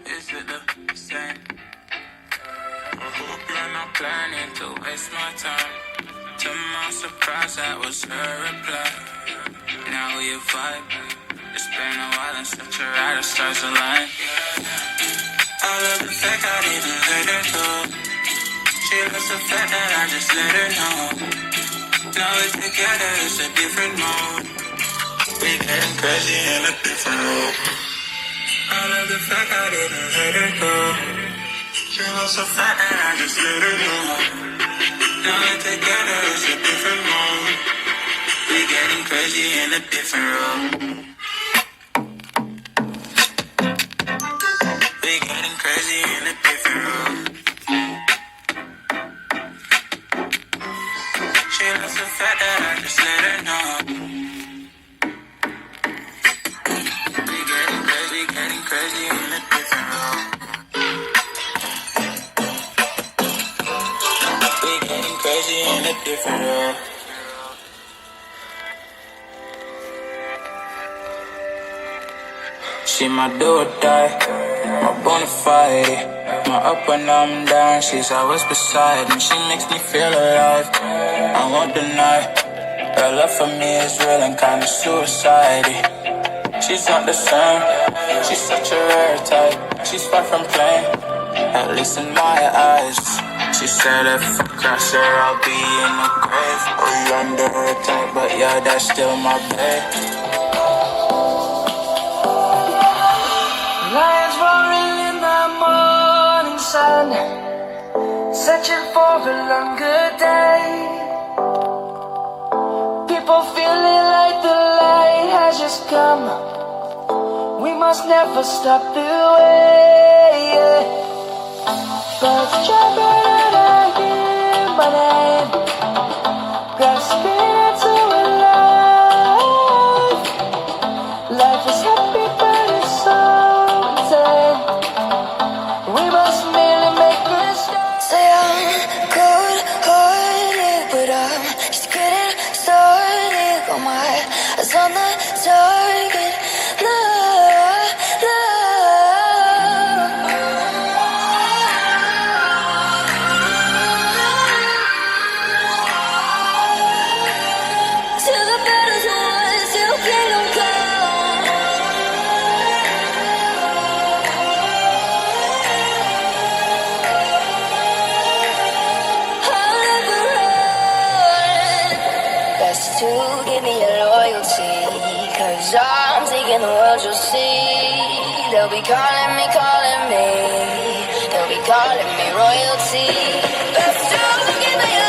Is it the same? I hope you're not planning to waste my time. To my surprise, that was her reply. Now we vibe. It's been a while and such a ride, stars align. I love the fact I didn't let her go. She loves the fact that I just let her know. Now we're together, it's a different mode. We getting crazy in a different road. I love the fact I didn't let her go. She loves the fact that I just let her know. Now we're together, it's a different mode. We getting crazy in a different road. We getting crazy in a different road. She loves the fact that I just let her know. We getting crazy in a different road. We getting crazy in a different road. She my do or die, my bona fide. My up when I'm down, she's always beside me. She makes me feel alive, I won't deny. Her love for me is real and kinda suicide. She's not the same, she's such a rare type. She's far from plain, at least in my eyes. She said if I cross her, I'll be in the grave. Or under attack, but yeah, that's still my babe. Lions roaring in the morning sun, searching for a longer day. People feeling like the light has just come. We must never stop the way. Birds jumping and I hear my name, grasping into a life. Life is happy but it's so insane. We must merely make mistakes. Say I'm cold-hearted, but I'm just getting started. Got my eyes on the target. Love, love. Till the battle's won, till kingdom come. I'll never run. Best to give me your loyalty, 'cause I'm taking the world, you'll see. They'll be calling me, calling me. They'll be calling me royalty. Best to give me your